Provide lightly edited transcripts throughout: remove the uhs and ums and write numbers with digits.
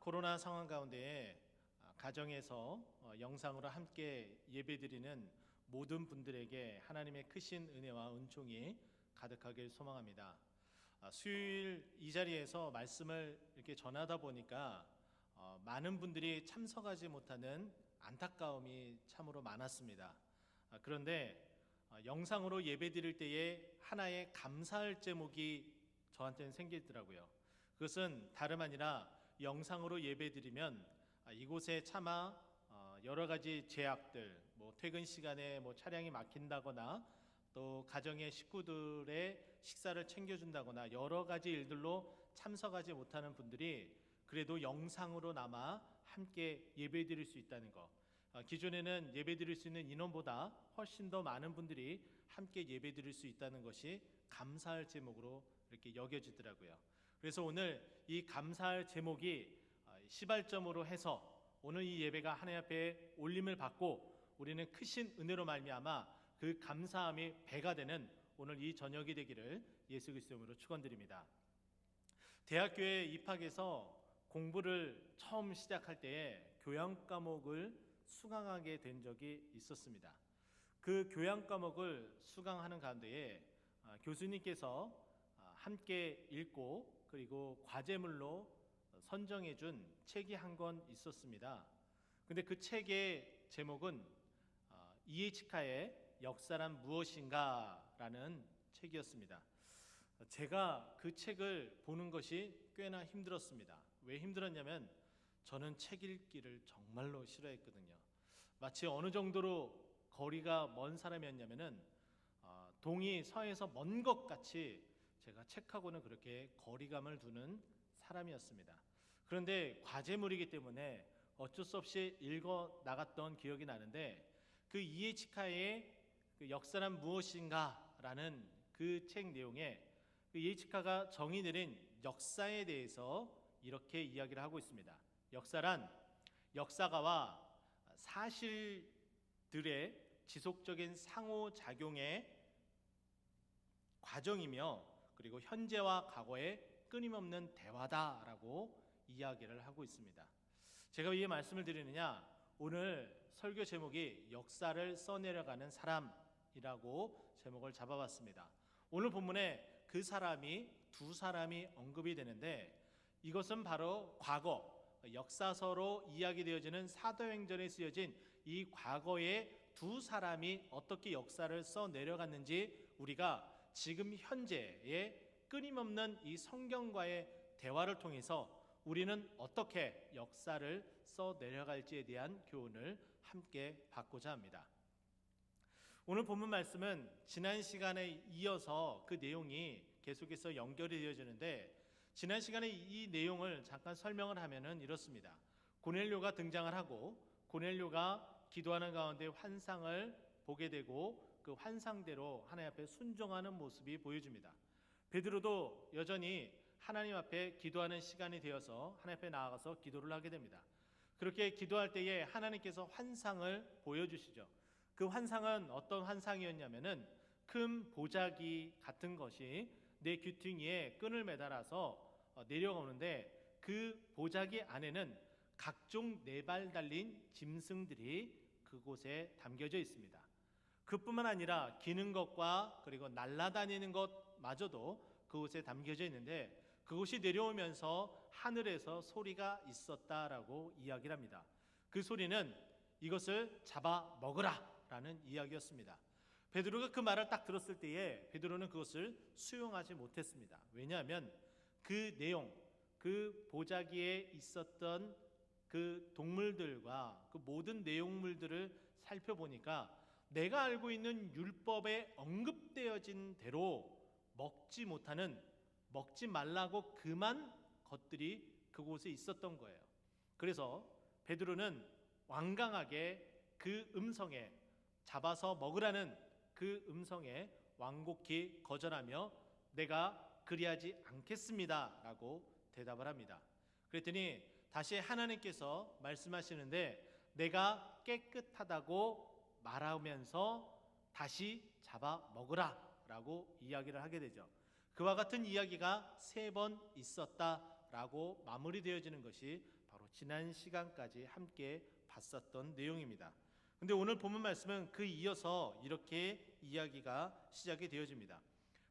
코로나 상황 가운데 가정에서 영상으로 함께 예배드리는 모든 분들에게 하나님의 크신 은혜와 은총이 가득하길 소망합니다. 수요일 이 자리에서 말씀을 이렇게 전하다 보니까 많은 분들이 참석하지 못하는 안타까움이 참으로 많았습니다. 그런데 영상으로 예배드릴 때에 하나의 감사할 제목이 저한테는 생기더라고요. 그것은 다름 아니라 영상으로 예배드리면 이곳에 차마 여러 가지 제약들, 퇴근 시간에 차량이 막힌다거나 또 가정의 식구들의 식사를 챙겨준다거나 여러 가지 일들로 참석하지 못하는 분들이 그래도 영상으로나마 함께 예배드릴 수 있다는 것, 기존에는 예배드릴 수 있는 인원보다 훨씬 더 많은 분들이 함께 예배드릴 수 있다는 것이 감사할 제목으로 이렇게 여겨지더라고요. 그래서 오늘 이 감사할 제목이 시발점으로 해서 오늘 이 예배가 하나님 앞에 올림을 받고 우리는 크신 은혜로 말미암아 그 감사함이 배가 되는 오늘 이 저녁이 되기를 예수 그리스도 이름으로 축원드립니다. 대학교에 입학해서 공부를 처음 시작할 때에 교양 과목을 수강하게 된 적이 있었습니다. 그 교양 과목을 수강하는 가운데에 교수님께서 함께 읽고 그리고 과제물로 선정해 준 책이 한 권 있었습니다. 근데 그 책의 제목은 이에치카의 역사란 무엇인가 라는 책이었습니다. 제가 그 책을 보는 것이 꽤나 힘들었습니다. 왜 힘들었냐면 저는 책 읽기를 정말로 싫어했거든요. 마치 어느 정도로 거리가 먼 사람이었냐면은 동이 서에서 먼 것 같이 제가 책하고는 그렇게 거리감을 두는 사람이었습니다. 그런데 과제물이기 때문에 어쩔 수 없이 읽어 나갔던 기억이 나는데 그 이에치카의 그 역사란 무엇인가 라는 그 책 내용에 그 이에치카가 정의 내린 역사에 대해서 이렇게 이야기를 하고 있습니다. 역사란 역사가와 사실들의 지속적인 상호작용의 과정이며 그리고 현재와 과거의 끊임없는 대화다라고 이야기를 하고 있습니다. 제가 왜 이 말씀을 드리느냐, 오늘 설교 제목이 역사를 써내려가는 사람이라고 제목을 잡아봤습니다. 오늘 본문에 그 사람이 두 사람이 언급이 되는데 이것은 바로 과거 역사서로 이야기되어지는 사도행전에 쓰여진 이 과거의 두 사람이 어떻게 역사를 써내려갔는지 우리가 지금 현재의 끊임없는 이 성경과의 대화를 통해서 우리는 어떻게 역사를 써내려갈지에 대한 교훈을 함께 받고자 합니다. 오늘 본문 말씀은 지난 시간에 이어서 그 내용이 계속해서 연결이 되어지는데 지난 시간에 이 내용을 잠깐 설명을 하면은 이렇습니다. 고넬료가 등장을 하고 고넬료가 기도하는 가운데 환상을 보게 되고 그 환상대로 하나님 앞에 순종하는 모습이 보여집니다. 베드로도 여전히 하나님 앞에 기도하는 시간이 되어서 하나님 앞에 나아가서 기도를 하게 됩니다. 그렇게 기도할 때에 하나님께서 환상을 보여주시죠. 그 환상은 어떤 환상이었냐면은 큰 보자기 같은 것이 내 귀퉁이에 끈을 매달아서 내려오는데 그 보자기 안에는 각종 네 발 달린 짐승들이 그곳에 담겨져 있습니다. 그뿐만 아니라 기는 것과 그리고 날아다니는 것마저도 그곳에 담겨져 있는데 그것이 내려오면서 하늘에서 소리가 있었다라고 이야기를 합니다. 그 소리는 이것을 잡아 먹으라 라는 이야기였습니다. 베드로가 그 말을 딱 들었을 때에 베드로는 그것을 수용하지 못했습니다. 왜냐하면 그 내용, 그 보자기에 있었던 그 동물들과 그 모든 내용물들을 살펴보니까 내가 알고 있는 율법에 언급되어진 대로 먹지 못하는, 먹지 말라고 금한 것들이 그곳에 있었던 거예요. 그래서 베드로는 완강하게 그 음성에, 잡아서 먹으라는 그 음성에 완곡히 거절하며 내가 그리하지 않겠습니다 라고 대답을 합니다. 그랬더니 다시 하나님께서 말씀하시는데 내가 깨끗하다고 말하면서 다시 잡아 먹으라 라고 이야기를 하게 되죠. 그와 같은 이야기가 3번 있었다라고 라고 마무리되어지는 것이 바로 지난 시간까지 함께 봤었던 내용입니다. 근데 오늘 본문 말씀은 그 이어서 이렇게 이야기가 시작이 되어집니다.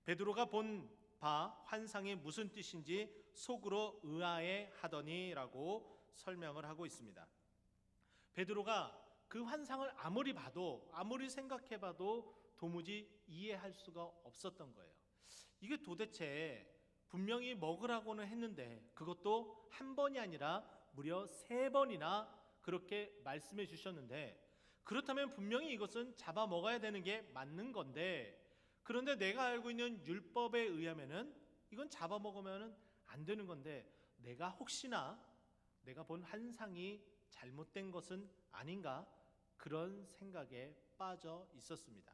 베드로가 본 바 환상이 무슨 뜻인지 속으로 의아해 하더니라고 설명을 하고 있습니다. 베드로가 그 환상을 아무리 봐도 아무리 생각해 봐도 도무지 이해할 수가 없었던 거예요. 이게 도대체 분명히 먹으라고는 했는데 그것도 한 번이 아니라 무려 3번이나 그렇게 말씀해 주셨는데, 그렇다면 분명히 이것은 잡아 먹어야 되는 게 맞는 건데, 그런데 내가 알고 있는 율법에 의하면은 이건 잡아 먹으면은 안 되는 건데, 내가 혹시나 내가 본 환상이 잘못된 것은 아닌가, 그런 생각에 빠져 있었습니다.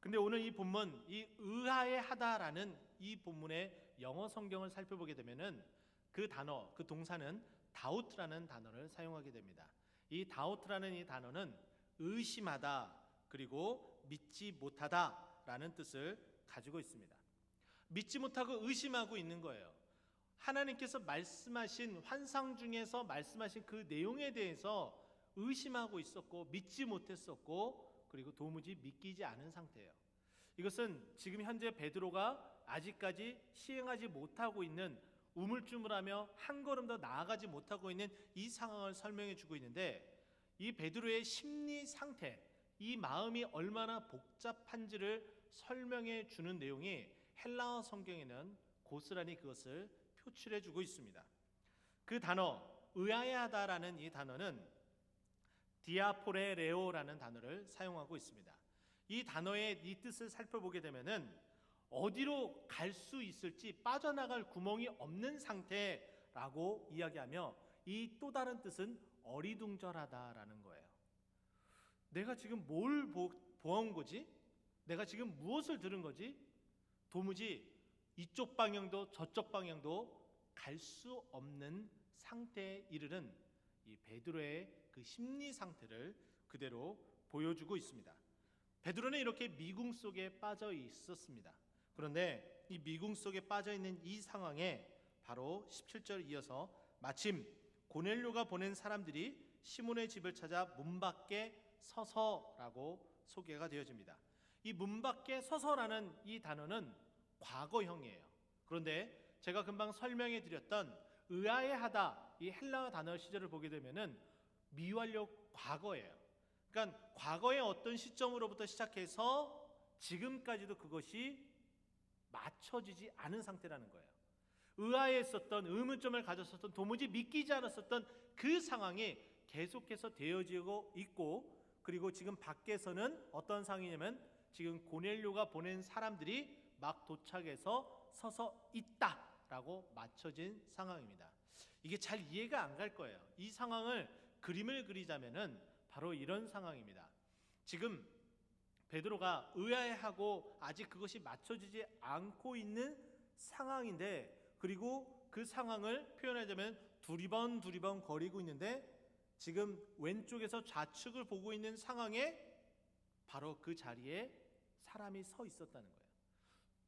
근데 오늘 이 본문, 이 의아해 하다라는 이 본문의 영어 성경을 살펴보게 되면은 그 단어, 그 동사는 다우트라는 단어를 사용하게 됩니다. 이 다우트라는 이 단어는 의심하다, 그리고 믿지 못하다 라는 뜻을 가지고 있습니다. 믿지 못하고 의심하고 있는 거예요. 하나님께서 말씀하신 환상 중에서 말씀하신 그 내용에 대해서 의심하고 있었고 믿지 못했었고, 그리고 도무지 믿기지 않은 상태예요. 이것은 지금 현재 베드로가 아직까지 시행하지 못하고 있는, 우물쭈물하며 한 걸음 더 나아가지 못하고 있는 이 상황을 설명해 주고 있는데, 이 베드로의 심리 상태, 이 마음이 얼마나 복잡한지를 설명해 주는 내용이 헬라어 성경에는 고스란히 그것을 표출해 주고 있습니다. 그 단어 의아해하다라는 이 단어는 디아포레레오라는 단어를 사용하고 있습니다. 이 단어의 이 뜻을 살펴보게 되면은 어디로 갈 수 있을지 빠져나갈 구멍이 없는 상태라고 이야기하며, 이 또 다른 뜻은 어리둥절하다라는 거예요. 내가 지금 뭘 보아온 거지? 내가 지금 무엇을 들은 거지? 도무지 이쪽 방향도 저쪽 방향도 갈 수 없는 상태에 이르는 이 베드로의 그 심리 상태를 그대로 보여주고 있습니다. 베드로는 이렇게 미궁 속에 빠져 있었습니다. 그런데 이 미궁 속에 빠져 있는 이 상황에 바로 17절 이어서 마침 고넬료가 보낸 사람들이 시몬의 집을 찾아 문 밖에 서서라고 소개가 되어집니다. 이 문 밖에 서서라는 이 단어는 과거형이에요. 그런데 제가 금방 설명해 드렸던 의아해하다, 이 헬라어 단어 시절을 보게 되면은 미완료 과거예요. 그러니까 과거의 어떤 시점으로부터 시작해서 지금까지도 그것이 맞춰지지 않은 상태라는 거예요. 의아했었던, 의문점을 가졌었던, 도무지 믿기지 않았었던 그 상황이 계속해서 되어지고 있고, 그리고 지금 밖에서는 어떤 상황이냐면 지금 고넬료가 보낸 사람들이 막 도착해서 서서 있다라고 맞춰진 상황입니다. 이게 잘 이해가 안 갈 거예요. 이 상황을 그림을 그리자면은 바로 이런 상황입니다. 지금 베드로가 의아해하고 아직 그것이 맞춰지지 않고 있는 상황인데, 그리고 그 상황을 표현하자면 두리번 거리고 있는데, 지금 왼쪽에서 좌측을 보고 있는 상황에 바로 그 자리에 사람이 서 있었다는 거예요.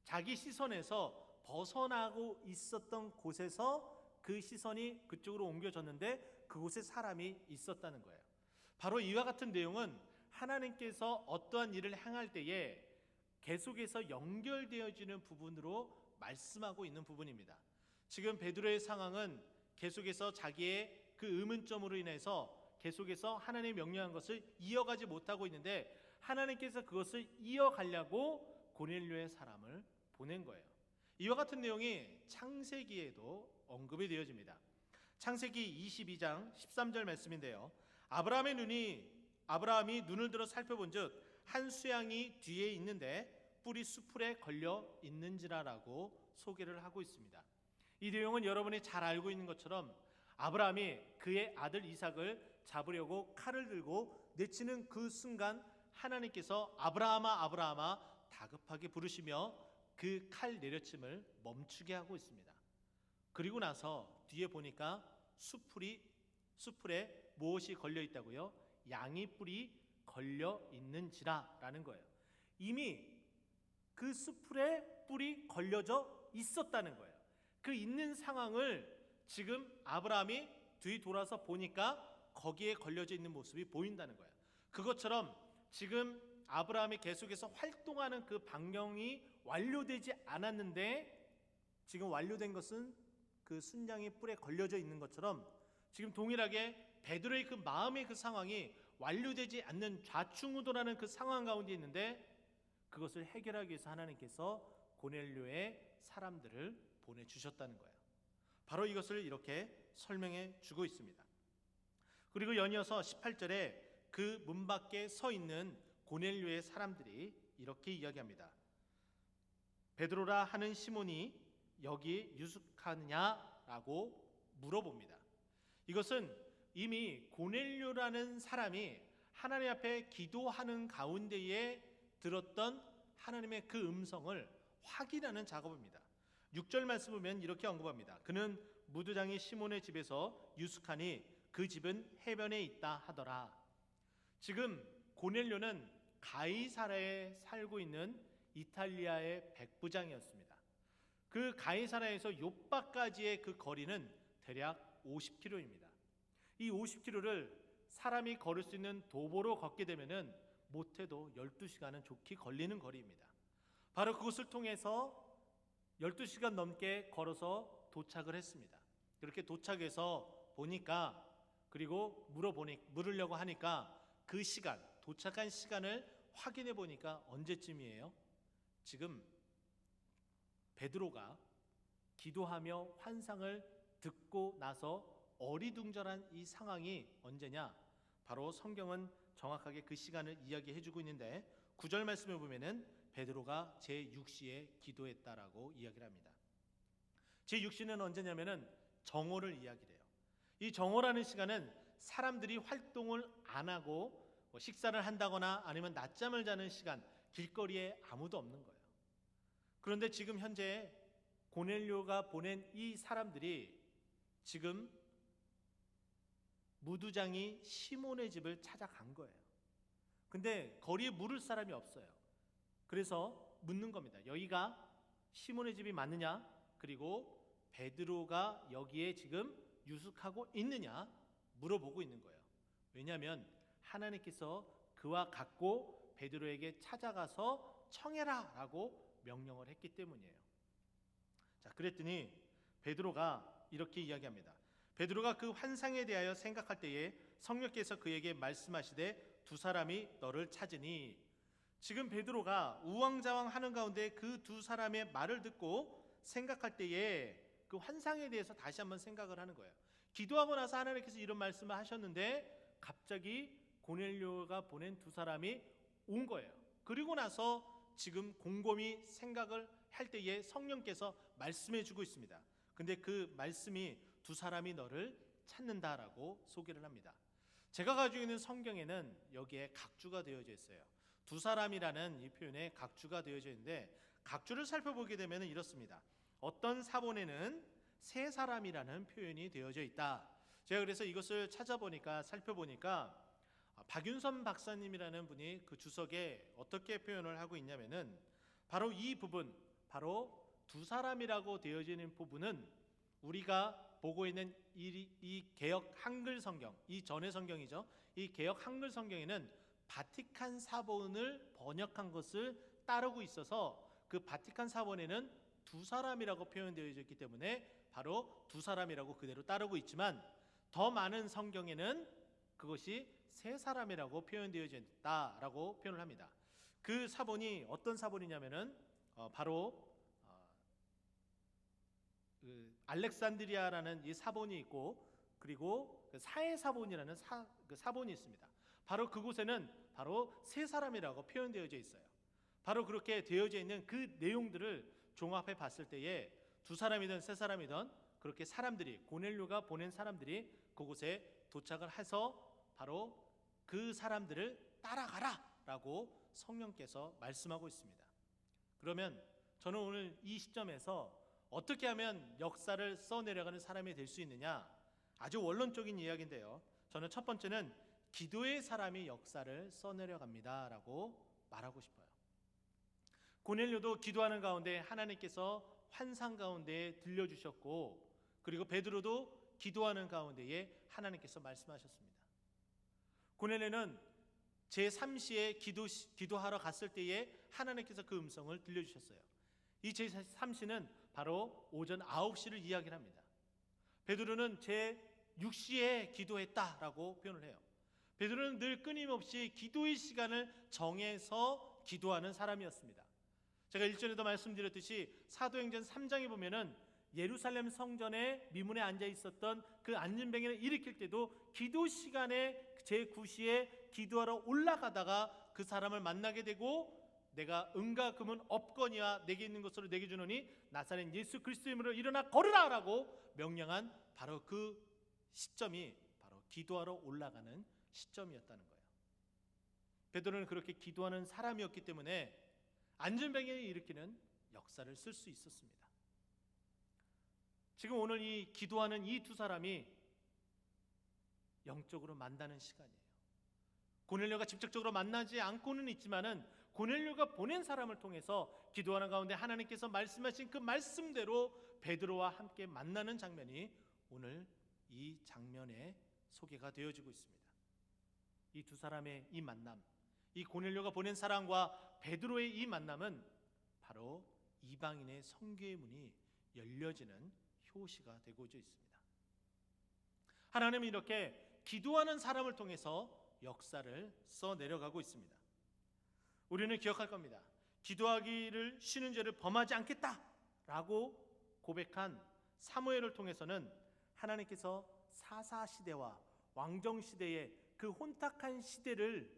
자기 시선에서 벗어나고 있었던 곳에서 그 시선이 그쪽으로 옮겨졌는데 그곳에 사람이 있었다는 거예요. 바로 이와 같은 내용은 하나님께서 어떠한 일을 행할 때에 계속해서 연결되어지는 부분으로 말씀하고 있는 부분입니다. 지금 베드로의 상황은 계속해서 자기의 그 의문점으로 인해서 계속해서 하나님이 명령한 것을 이어가지 못하고 있는데, 하나님께서 그것을 이어가려고 고넬료의 사람을 보낸 거예요. 이와 같은 내용이 창세기에도 언급이 되어집니다. 창세기 22장 13절 말씀인데요, 아브라함이 눈을 들어 살펴본즉 한 수양이 뒤에 있는데 뿔이 수풀에 걸려 있는지라라고 소개를 하고 있습니다. 이 내용은 여러분이 잘 알고 있는 것처럼 아브라함이 그의 아들 이삭을 잡으려고 칼을 들고 내치는 그 순간 하나님께서 아브라함아 아브라함아 다급하게 부르시며 그 칼 내려침을 멈추게 하고 있습니다. 그리고 나서 뒤에 보니까 수풀에 무엇이 걸려 있다고요? 양이 뿔이 걸려 있는지라라는 거예요. 이미 그 수풀에 뿔이 걸려져 있었다는 거예요. 그 있는 상황을 지금 아브라함이 뒤 돌아서 보니까 거기에 걸려져 있는 모습이 보인다는 거예요. 그것처럼 지금 아브라함이 계속해서 활동하는 그 방향이 완료되지 않았는데 지금 완료된 것은 그 순양의 뿔에 걸려져 있는 것처럼 지금 동일하게 베드로의 그 마음의 그 상황이 완료되지 않는 좌충우돌하는 그 상황 가운데 있는데 그것을 해결하기 위해서 하나님께서 고넬료의 사람들을 보내주셨다는 거예요. 바로 이것을 이렇게 설명해 주고 있습니다. 그리고 연이어서 18절에 그 문 밖에 서 있는 고넬료의 사람들이 이렇게 이야기합니다. 베드로라 하는 시몬이 여기 유숙하느냐라고 물어봅니다. 이것은 이미 고넬료라는 사람이 하나님 앞에 기도하는 가운데에 들었던 하나님의 그 음성을 확인하는 작업입니다. 6절 말씀 보면 이렇게 언급합니다. 그는 무두장이 시몬의 집에서 유숙하니 그 집은 해변에 있다 하더라. 지금 고넬료는 가이사라에 살고 있는 이탈리아의 백부장이었습니다. 그 가이사라에서 요빠까지의 그 거리는 대략 50km입니다. 이 50km를 사람이 걸을 수 있는 도보로 걷게 되면은 못해도 12시간은 좋게 걸리는 거리입니다. 바로 그것을 통해서 12시간 넘게 걸어서 도착을 했습니다. 그렇게 도착해서 보니까 그리고 물으려고 하니까 그 시간, 도착한 시간을 확인해 보니까 언제쯤이에요? 지금 베드로가 기도하며 환상을 듣고 나서 어리둥절한 이 상황이 언제냐? 바로 성경은 정확하게 그 시간을 이야기해 주고 있는데 9절 말씀을 보면은 베드로가 제6시에 기도했다라고 이야기를 합니다. 제6시는 언제냐면은 정오를 이야기를 해요. 이 정오라는 시간은 사람들이 활동을 안 하고 식사를 한다거나 아니면 낮잠을 자는 시간, 길거리에 아무도 없는 거예요. 그런데 지금 현재 고넬료가 보낸 이 사람들이 지금 무두장이 시몬의 집을 찾아간 거예요. 근데 거리에 물을 사람이 없어요. 그래서 묻는 겁니다. 여기가 시몬의 집이 맞느냐? 그리고 베드로가 여기에 지금 유숙하고 있느냐? 물어보고 있는 거예요. 왜냐하면 하나님께서 그와 같고 베드로에게 찾아가서 청해라 라고 명령을 했기 때문이에요. 자, 그랬더니 베드로가 이렇게 이야기합니다. 베드로가 그 환상에 대하여 생각할 때에 성령께서 그에게 말씀하시되 두 사람이 너를 찾으니, 지금 베드로가 우왕좌왕 하는 가운데 그 두 사람의 말을 듣고 생각할 때에 그 환상에 대해서 다시 한번 생각을 하는 거예요. 기도하고 나서 하나님께서 이런 말씀을 하셨는데 갑자기 고넬료가 보낸 두 사람이 온 거예요. 그리고 나서 지금 곰곰이 생각을 할 때에 성령께서 말씀해 주고 있습니다. 근데 그 말씀이 두 사람이 너를 찾는다라고 소개를 합니다. 제가 가지고 있는 성경에는 여기에 각주가 되어져 있어요. 두 사람이라는 이 표현에 각주가 되어져 있는데 각주를 살펴보게 되면 이렇습니다. 어떤 사본에는 세 사람이라는 표현이 되어져 있다. 제가 그래서 이것을 찾아보니까 살펴보니까 박윤선 박사님이라는 분이 그 주석에 어떻게 표현을 하고 있냐면은 바로 이 부분, 바로 두 사람이라고 되어지는 부분은 우리가 보고 있는 이 개역 한글 성경, 이 전의 성경이죠. 이 개역 한글 성경에는 바티칸 사본을 번역한 것을 따르고 있어서 그 바티칸 사본에는 두 사람이라고 표현되어 있기 때문에 바로 두 사람이라고 그대로 따르고 있지만 더 많은 성경에는 그것이 세 사람이라고 표현되어져 있다라고 표현을 합니다. 그 사본이 어떤 사본이냐면은 바로 그 알렉산드리아라는 이 사본이 있고 그리고 그 사해사본이라는 그 사본이 있습니다. 바로 그곳에는 바로 세 사람이라고 표현되어져 있어요. 바로 그렇게 되어져 있는 그 내용들을 종합해 봤을 때에 두 사람이든 세 사람이든 그렇게 사람들이 고넬료가 보낸 사람들이 그곳에 도착을 해서 바로 그 사람들을 따라가라라고 성령께서 말씀하고 있습니다. 그러면 저는 오늘 이 시점에서 어떻게 하면 역사를 써내려가는 사람이 될 수 있느냐, 아주 원론적인 이야기인데요. 저는 첫 번째는 기도의 사람이 역사를 써내려갑니다 라고 말하고 싶어요. 고넬료도 기도하는 가운데 하나님께서 환상 가운데 들려주셨고 그리고 베드로도 기도하는 가운데에 하나님께서 말씀하셨습니다. 고넬료는 제3시에 기도하러 갔을 때에 하나님께서 그 음성을 들려주셨어요. 이 제3시는 바로 오전 9시를 이야기를 합니다. 베드로는 제6시에 기도했다라고 표현을 해요. 베드로는 늘 끊임없이 기도의 시간을 정해서 기도하는 사람이었습니다. 제가 일전에도 말씀드렸듯이 사도행전 3장에 보면은 예루살렘 성전에 미문에 앉아 있었던 그 안진뱅이를 일으킬 때도 기도 시간에 제9시에 기도하러 올라가다가 그 사람을 만나게 되고, 내가 은과 금은 없거니와 내게 있는 것으로 내게 주노니 나사렛 예수 그리스도의 이름으로 일어나 걸으라 라고 명령한 바로 그 시점이 바로 기도하러 올라가는 시점이었다는 거예요. 베드로는 그렇게 기도하는 사람이었기 때문에 안전병을 일으키는 역사를 쓸 수 있었습니다. 지금 오늘 이 기도하는 이 두 사람이 영적으로 만나는 시간이에요. 고넬료가 직접적으로 만나지 않고는 있지만은 고넬료가 보낸 사람을 통해서 기도하는 가운데 하나님께서 말씀하신 그 말씀대로 베드로와 함께 만나는 장면이 오늘 이 장면에 소개가 되어지고 있습니다. 이 두 사람의 이 만남, 이 고넬료가 보낸 사람과 베드로의 이 만남은 바로 이방인의 선교의 문이 열려지는 효시가 되고자 있습니다. 하나님은 이렇게 기도하는 사람을 통해서 역사를 써내려가고 있습니다. 우리는 기억할 겁니다. 기도하기를 쉬는 죄를 범하지 않겠다라고 고백한 사무엘을 통해서는 하나님께서 사사시대와 왕정시대의 그 혼탁한 시대를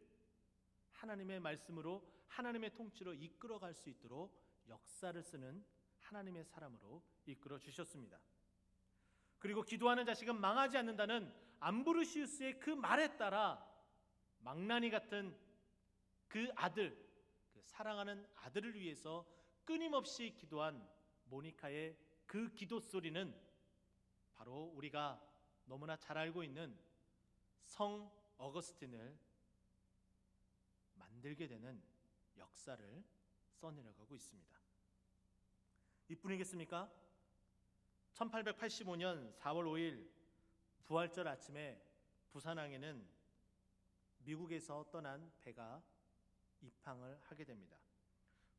하나님의 말씀으로 하나님의 통치로 이끌어갈 수 있도록 역사를 쓰는 하나님의 사람으로 이끌어 주셨습니다. 그리고 기도하는 자식은 망하지 않는다는 암브로시우스의 그 말에 따라 망나니 같은 그 아들, 그 사랑하는 아들을 위해서 끊임없이 기도한 모니카의 그 기도 소리는 바로 우리가 너무나 잘 알고 있는 성 어거스틴을 만들게 되는 역사를 써내려가고 있습니다. 이뿐이겠습니까? 1885년 4월 5일 부활절 아침에 부산항에는 미국에서 떠난 배가 입항을 하게 됩니다.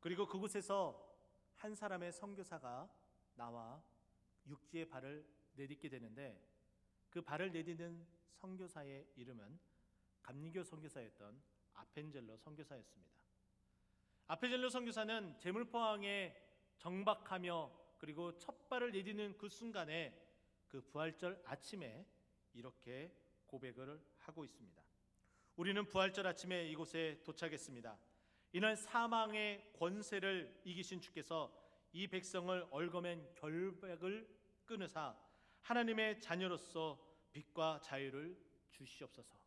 그리고 그곳에서 한 사람의 선교사가 나와 육지에 발을 내딛게 되는데, 그 발을 내딛는 선교사의 이름은 감리교 선교사였던 아펜젤로 선교사였습니다. 아펜젤로 선교사는 제물포항에 정박하며 그리고 첫 발을 내딛는 그 순간에 그 부활절 아침에 이렇게 고백을 하고 있습니다. 우리는 부활절 아침에 이곳에 도착했습니다. 이날 사망의 권세를 이기신 주께서 이 백성을 얽어맨 결박을 끊으사 하나님의 자녀로서 빛과 자유를 주시옵소서.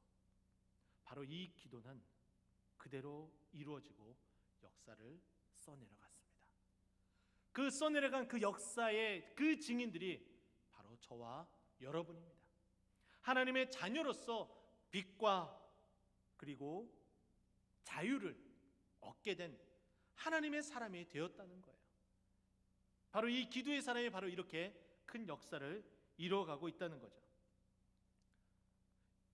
바로 이 기도는 그대로 이루어지고 역사를 써내려갔습니다. 그 써내려간 그 역사의 그 증인들이 바로 저와 여러분입니다. 하나님의 자녀로서 빛과 그리고 자유를 얻게 된 하나님의 사람이 되었다는 거예요. 바로 이 기도의 사람이 바로 이렇게 큰 역사를 이루어가고 있다는 거죠.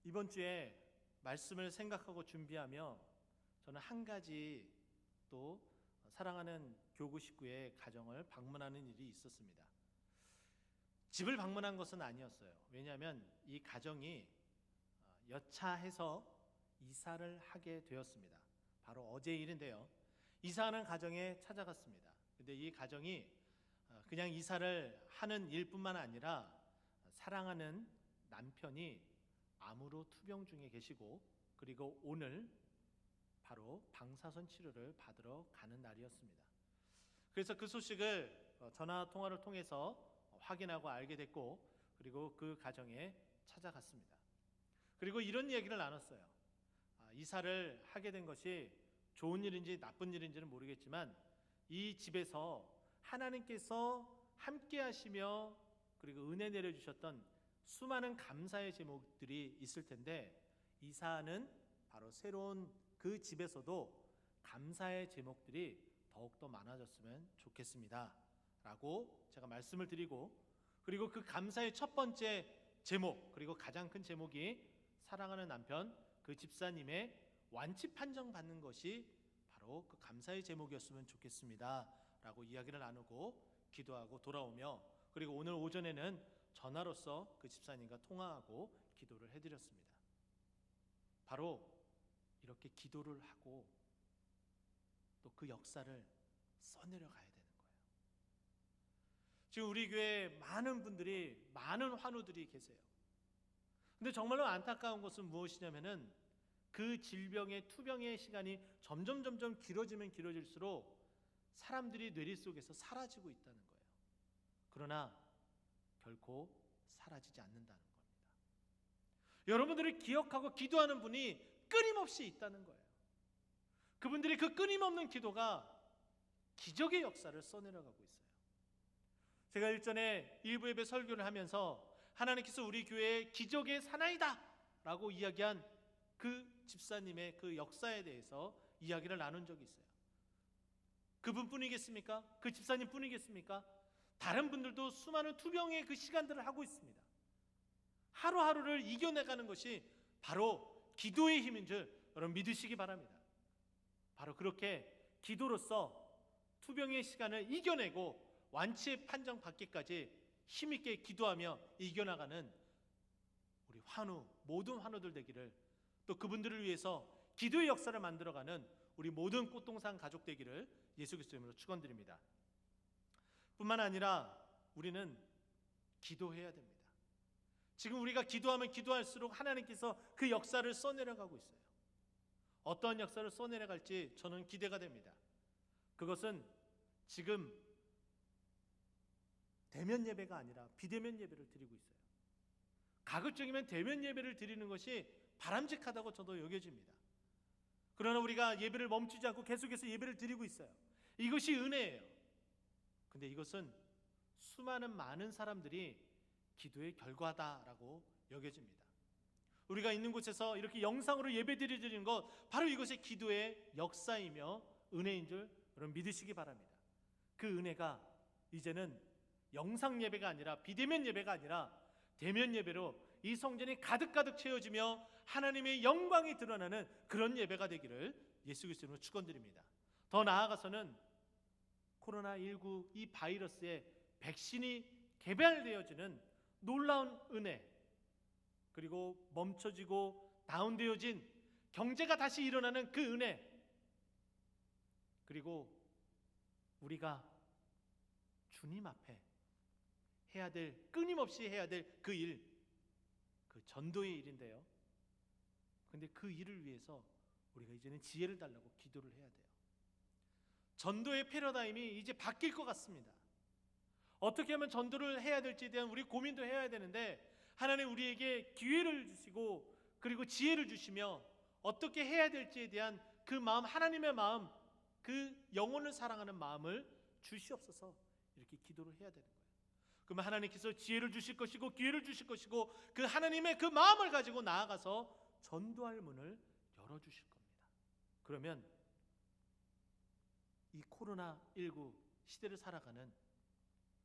이번 주에 말씀을 생각하고 준비하며 저는 한 가지 또 사랑하는 교구 식구의 가정을 방문하는 일이 있었습니다. 집을 방문한 것은 아니었어요. 왜냐하면 이 가정이 여차해서 이사를 하게 되었습니다. 바로 어제 일인데요. 이사하는 가정에 찾아갔습니다. 근데 이 가정이 그냥 이사를 하는 일뿐만 아니라 사랑하는 남편이 암으로 투병 중에 계시고, 그리고 오늘 바로 방사선 치료를 받으러 가는 날이었습니다. 그래서 그 소식을 전화 통화를 통해서 확인하고 알게 됐고, 그리고 그 가정에 찾아갔습니다. 그리고 이런 얘기를 나눴어요. 이사를 하게 된 것이 좋은 일인지 나쁜 일인지는 모르겠지만 이 집에서 하나님께서 함께 하시며 그리고 은혜 내려주셨던 수많은 감사의 제목들이 있을 텐데, 이사는 바로 새로운 그 집에서도 감사의 제목들이 더욱더 많아졌으면 좋겠습니다 라고 제가 말씀을 드리고, 그리고 그 감사의 첫 번째 제목, 그리고 가장 큰 제목이 사랑하는 남편, 그 집사님의 완치 판정 받는 것이 바로 그 감사의 제목이었으면 좋겠습니다 라고 이야기를 나누고 기도하고 돌아오며, 그리고 오늘 오전에는 전화로서 그 집사님과 통화하고 기도를 해드렸습니다. 바로 이렇게 기도를 하고 또 그 역사를 써내려 가야 되는 거예요. 지금 우리 교회에 많은 분들이, 많은 환우들이 계세요. 근데 정말로 안타까운 것은 무엇이냐면은 그 질병의 투병의 시간이 점점 길어지면 길어질수록 사람들이 뇌리 속에서 사라지고 있다는 거예요. 그러나 결코 사라지지 않는다는 겁니다. 여러분들이 기억하고 기도하는 분이 끊임없이 있다는 거예요. 그분들이 그 끊임없는 기도가 기적의 역사를 써내려가고 있어요. 제가 일전에 일부 예배 설교를 하면서 하나님께서 우리 교회에 기적의 사나이다 라고 이야기한 그 집사님의 그 역사에 대해서 이야기를 나눈 적이 있어요. 그분뿐이겠습니까? 그 집사님뿐이겠습니까? 다른 분들도 수많은 투병의 그 시간들을 하고 있습니다. 하루하루를 이겨내가는 것이 바로 기도의 힘인 줄 여러분 믿으시기 바랍니다. 바로 그렇게 기도로서 투병의 시간을 이겨내고 완치의 판정 받기까지 힘있게 기도하며 이겨나가는 우리 환우, 모든 환우들 되기를, 또 그분들을 위해서 기도의 역사를 만들어가는 우리 모든 꽃동산 가족 되기를 예수 그리스도 이름으로 축원드립니다. 뿐만 아니라 우리는 기도해야 됩니다. 지금 우리가 기도하면 기도할수록 하나님께서 그 역사를 써내려가고 있어요. 어떠한 역사를 써내려갈지 저는 기대가 됩니다. 그것은 지금 대면 예배가 아니라 비대면 예배를 드리고 있어요. 가급적이면 대면 예배를 드리는 것이 바람직하다고 저도 여겨집니다. 그러나 우리가 예배를 멈추지 않고 계속해서 예배를 드리고 있어요. 이것이 은혜예요. 근데 이것은 수많은 많은 사람들이 기도의 결과다라고 여겨집니다. 우리가 있는 곳에서 이렇게 영상으로 예배 드리는 것, 바로 이것이 기도의 역사이며 은혜인 줄 여러분 믿으시기 바랍니다. 그 은혜가 이제는 영상 예배가 아니라 비대면 예배가 아니라 대면 예배로 이 성전이 가득가득 채워지며 하나님의 영광이 드러나는 그런 예배가 되기를 예수 그리스도로 축원드립니다. 더 나아가서는 코로나19 이 바이러스의 백신이 개발되어지는 놀라운 은혜, 그리고 멈춰지고 다운되어진 경제가 다시 일어나는 그 은혜, 그리고 우리가 주님 앞에 해야 될, 끊임없이 해야 될 그 일, 그 전도의 일인데요. 근데 그 일을 위해서 우리가 이제는 지혜를 달라고 기도를 해야 돼요. 전도의 패러다임이 이제 바뀔 것 같습니다. 어떻게 하면 전도를 해야 될지에 대한 우리 고민도 해야 되는데, 하나님 우리에게 기회를 주시고 그리고 지혜를 주시며 어떻게 해야 될지에 대한 그 마음, 하나님의 마음, 그 영혼을 사랑하는 마음을 주시옵소서, 이렇게 기도를 해야 되는 거예요. 그러면 하나님께서 지혜를 주실 것이고 기회를 주실 것이고 그 하나님의 그 마음을 가지고 나아가서 전도할 문을 열어주실 겁니다. 그러면 이 코로나19 시대를 살아가는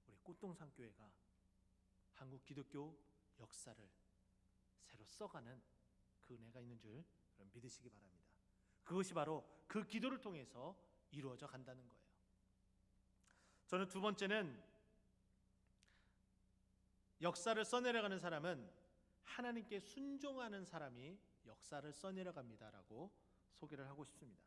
우리 꽃동산 교회가 한국 기독교 역사를 새로 써가는 그 은혜가 있는 줄 믿으시기 바랍니다. 그것이 바로 그 기도를 통해서 이루어져 간다는 거예요. 저는 두 번째는, 역사를 써내려가는 사람은 하나님께 순종하는 사람이 역사를 써내려갑니다라고 소개를 하고 싶습니다.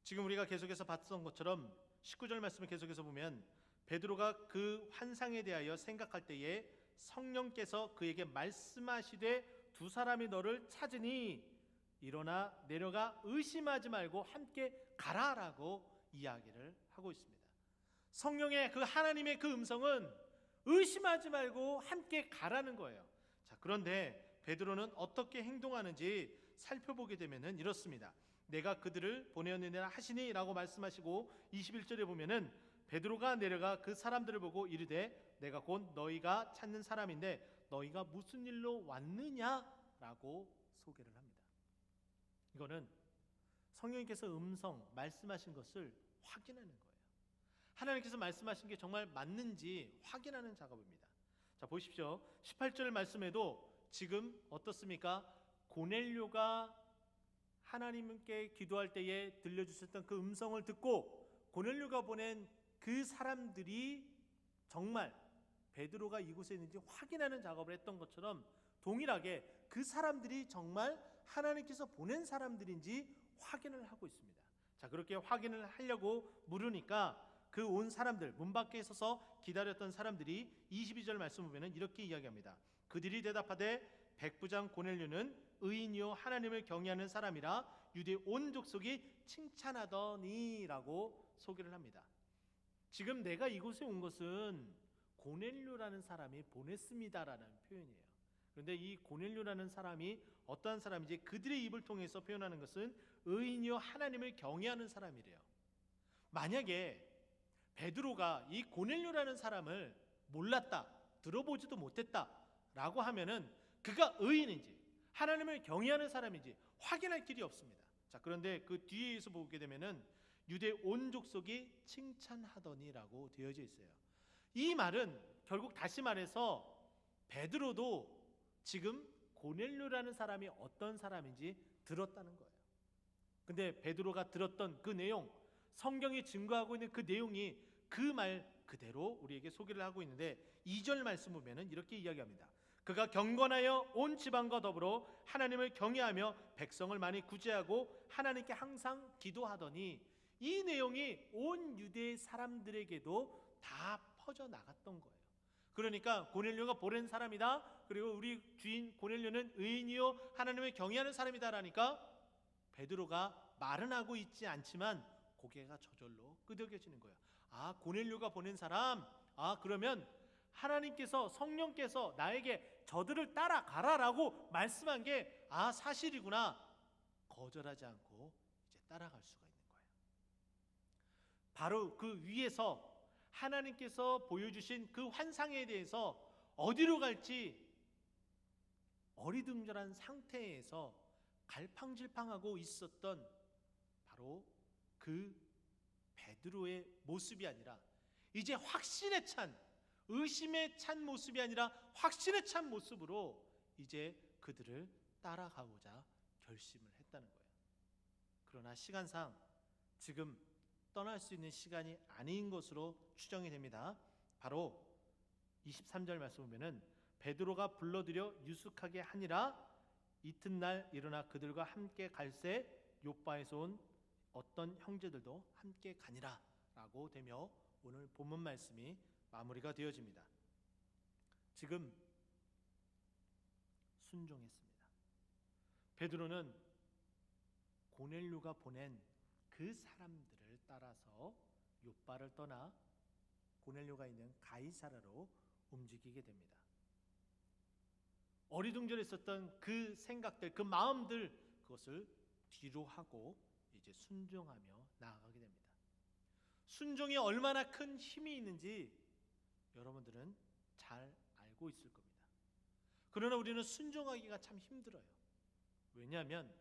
지금 우리가 계속해서 봤던 것처럼 19절 말씀을 계속해서 보면 베드로가 그 환상에 대하여 생각할 때에 성령께서 그에게 말씀하시되 두 사람이 너를 찾으니 일어나 내려가 의심하지 말고 함께 가라라고 이야기를 하고 있습니다. 성령의 그 하나님의 그 음성은 의심하지 말고 함께 가라는 거예요. 자, 그런데 베드로는 어떻게 행동하는지 살펴보게 되면은 이렇습니다. 내가 그들을 보내었느니라 하시니 라고 말씀하시고 21절에 보면은 베드로가 내려가 그 사람들을 보고 이르되 내가 곧 너희가 찾는 사람인데 너희가 무슨 일로 왔느냐라고 소개를 합니다. 이거는 성령님께서 음성 말씀하신 것을 확인하는 거예요. 하나님께서 말씀하신 게 정말 맞는지 확인하는 작업입니다. 자, 보십시오. 18절 말씀에도 지금 어떻습니까? 고넬료가 하나님께 기도할 때에 들려주셨던 그 음성을 듣고 고넬료가 보낸 그 사람들이 정말 베드로가 이곳에 있는지 확인하는 작업을 했던 것처럼 동일하게 그 사람들이 정말 하나님께서 보낸 사람들인지 확인을 하고 있습니다. 자, 그렇게 확인을 하려고 물으니까 그 온 사람들, 문 밖에 서서 기다렸던 사람들이 22절 말씀 보면은 이렇게 이야기합니다. 그들이 대답하되 백부장 고넬료는 의인이요 하나님을 경외하는 사람이라 유대 온 족속이 칭찬하더니라고 소개를 합니다. 지금 내가 이곳에 온 것은 고넬료라는 사람이 보냈습니다라는 표현이에요. 그런데 이 고넬료라는 사람이 어떠한 사람인지 그들의 입을 통해서 표현하는 것은 의인이요 하나님을 경외하는 사람이래요. 만약에 베드로가 이 고넬료라는 사람을 몰랐다, 들어보지도 못했다라고 하면은 그가 의인인지 하나님을 경외하는 사람인지 확인할 길이 없습니다. 자, 그런데 그 뒤에서 보게 되면은 유대 온 족속이 칭찬하더니라고 되어져 있어요. 이 말은 결국 다시 말해서 베드로도 지금 고넬료라는 사람이 어떤 사람인지 들었다는 거예요. 근데 베드로가 들었던 그 내용, 성경이 증거하고 있는 그 내용이 그 말 그대로 우리에게 소개를 하고 있는데 2절 말씀 보면은 이렇게 이야기합니다. 그가 경건하여 온 지방과 더불어 하나님을 경외하며 백성을 많이 구제하고 하나님께 항상 기도하더니 이 내용이 온 유대 사람들에게도 다 퍼져 나갔던 거예요. 그러니까 고넬료가 보낸 사람이다. 그리고 우리 주인 고넬료는 의인이요 하나님을 경외하는 사람이다라니까 베드로가 말은 하고 있지 않지만 고개가 저절로 끄덕여지는 거예요. 아, 고넬료가 보낸 사람. 아, 그러면 하나님께서 성령께서 나에게 저들을 따라가라라고 말씀한 게 사실이구나. 거절하지 않고 이제 따라갈 수가 있는 거예요. 바로 그 위에서 하나님께서 보여주신 그 환상에 대해서 어디로 갈지 어리둥절한 상태에서 갈팡질팡하고 있었던 바로 그 베드로의 모습이 아니라 이제 확신에 찬, 의심에 찬 모습이 아니라 확신에 찬 모습으로 이제 그들을 따라가고자 결심을 했다는 거예요. 그러나 시간상 지금 떠날 수 있는 시간이 아닌 것으로 추정이 됩니다. 바로 23절 말씀 보면은 베드로가 불러들여 유숙하게 하니라 이튿날 일어나 그들과 함께 갈새 욥바에서 온 어떤 형제들도 함께 가니라 라고 되며 오늘 본문 말씀이 마무리가 되어집니다. 지금 순종했습니다. 베드로는 고넬료가 보낸 그 사람들을 따라서 욥바를 떠나 고넬료가 있는 가이사라로 움직이게 됩니다. 어리둥절했었던 그 생각들, 그 마음들 그것을 뒤로 하고 이제 순종하며 나아가게 됩니다. 순종이 얼마나 큰 힘이 있는지 여러분들은 잘 알고 있을 겁니다. 그러나 우리는 순종하기가 참 힘들어요. 왜냐하면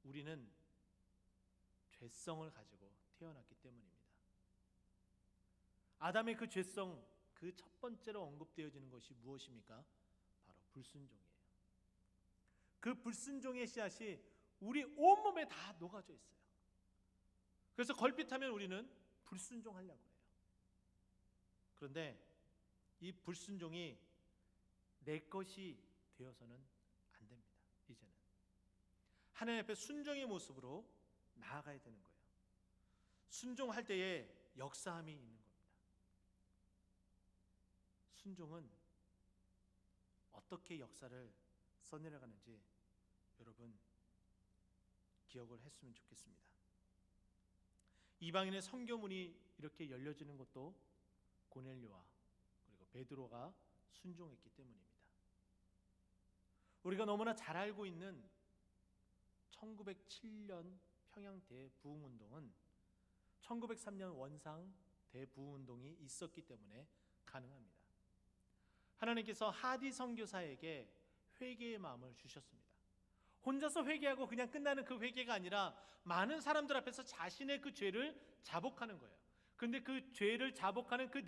우리는 죄성을 가지고 태어났기 때문입니다. 아담의 그 죄성, 그 첫 번째로 언급되어지는 것이 무엇입니까? 바로 불순종이에요. 그 불순종의 씨앗이 우리 온몸에 다 녹아져 있어요. 그래서 걸핏하면 우리는 불순종하려고 해요. 그런데 이 불순종이 내 것이 되어서는 안 됩니다. 이제는 하나님 앞에 순종의 모습으로 나아가야 되는 거예요. 순종할 때에 역사함이 있는 겁니다. 순종은 어떻게 역사를 써내려가는지 여러분 기억을 했으면 좋겠습니다. 이방인의 선교문이 이렇게 열려지는 것도 고넬료와 그리고 베드로가 순종했기 때문입니다. 우리가 너무나 잘 알고 있는 1907년 평양 대부흥운동은 1903년 원상 대부흥운동이 있었기 때문에 가능합니다. 하나님께서 하디 선교사에게 회개의 마음을 주셨습니다. 혼자서 회개하고 그냥 끝나는 그 회개가 아니라 많은 사람들 앞에서 자신의 그 죄를 자복하는 거예요. 그런데 그 죄를 자복하는 그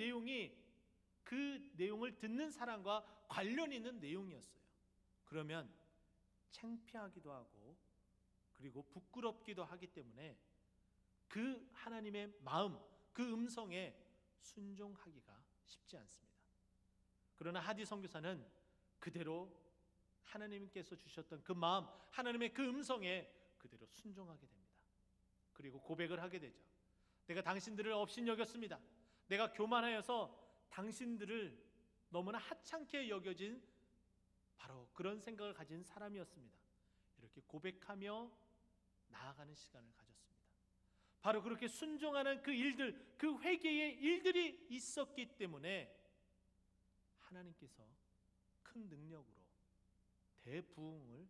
내용을 듣는 사람과 관련 있는 내용이었어요. 그러면 창피하기도 하고 그리고 부끄럽기도 하기 때문에 그 하나님의 마음, 그 음성에 순종하기가 쉽지 않습니다. 그러나 하디 선교사는 그대로 하나님께서 주셨던 그 마음, 하나님의 그 음성에 그대로 순종하게 됩니다. 그리고 고백을 하게 되죠. 내가 당신들을 업신여겼습니다. 내가 교만하여서 당신들을 너무나 하찮게 여겨진 바로 그런 생각을 가진 사람이었습니다. 이렇게 고백하며 나아가는 시간을 가졌습니다. 바로 그렇게 순종하는 그 일들, 그 회개의 일들이 있었기 때문에 하나님께서 큰 능력으로 대부흥을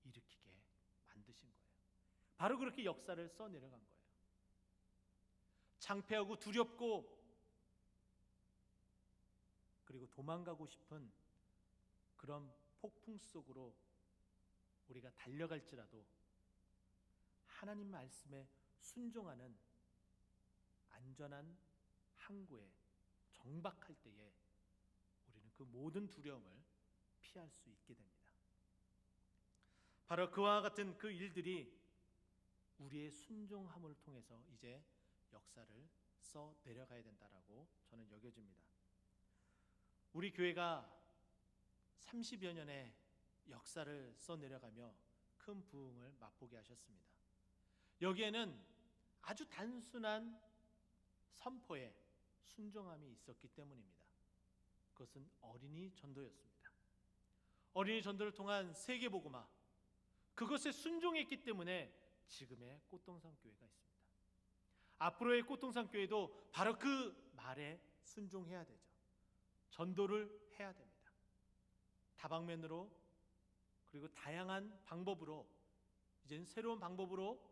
일으키게 만드신 거예요. 바로 그렇게 역사를 써내려간 거예요. 창피하고 두렵고 그리고 도망가고 싶은 그런 폭풍 속으로 우리가 달려갈지라도 하나님 말씀에 순종하는 안전한 항구에 정박할 때에 우리는 그 모든 두려움을 피할 수 있게 됩니다. 바로 그와 같은 그 일들이 우리의 순종함을 통해서 이제 역사를 써 내려가야 된다라고 저는 여겨집니다. 우리 교회가 30여 년의 역사를 써 내려가며 큰 부흥을 맛보게 하셨습니다. 여기에는 아주 단순한 선포에 순종함이 있었기 때문입니다. 그것은 어린이 전도였습니다. 어린이 전도를 통한 세계복음화, 그것에 순종했기 때문에 지금의 꽃동산 교회가 있습니다. 앞으로의 꽃동산 교회도 바로 그 말에 순종해야 되죠. 전도를 해야 됩니다. 다방면으로 그리고 다양한 방법으로, 이제는 새로운 방법으로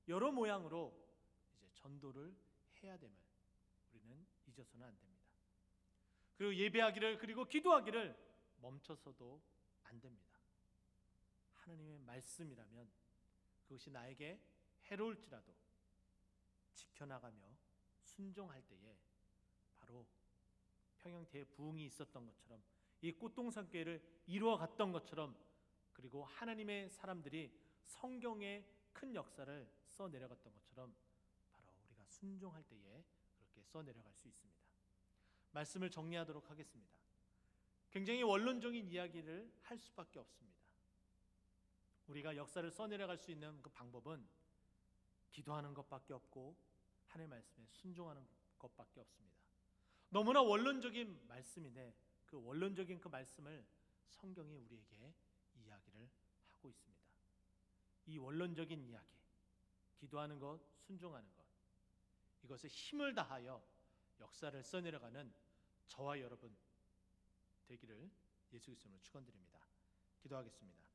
여러 모양으로 이제 전도를 해야 됨을 우리는 잊어서는 안 됩니다. 그리고 예배하기를 그리고 기도하기를 멈춰서도 안 됩니다. 하나님의 말씀이라면 그것이 나에게 해로울지라도 지켜나가며 순종할 때에 바로 평양 대부흥이 있었던 것처럼, 이 꽃동산 교회를 이루어갔던 것처럼, 그리고 하나님의 사람들이 성경의 큰 역사를 써내려갔던 것처럼 바로 우리가 순종할 때에 그렇게 써내려갈 수 있습니다. 말씀을 정리하도록 하겠습니다. 굉장히 원론적인 이야기를 할 수밖에 없습니다. 우리가 역사를 써내려갈 수 있는 그 방법은 기도하는 것밖에 없고 하나님의 말씀에 순종하는 것밖에 없습니다. 너무나 원론적인 말씀인데 그 원론적인 그 말씀을 성경이 우리에게 이야기를 하고 있습니다. 이 원론적인 이야기, 기도하는 것, 순종하는 것, 이것에 힘을 다하여 역사를 써내려가는 저와 여러분 되기를 예수 그리스도로 축원드립니다. 기도하겠습니다.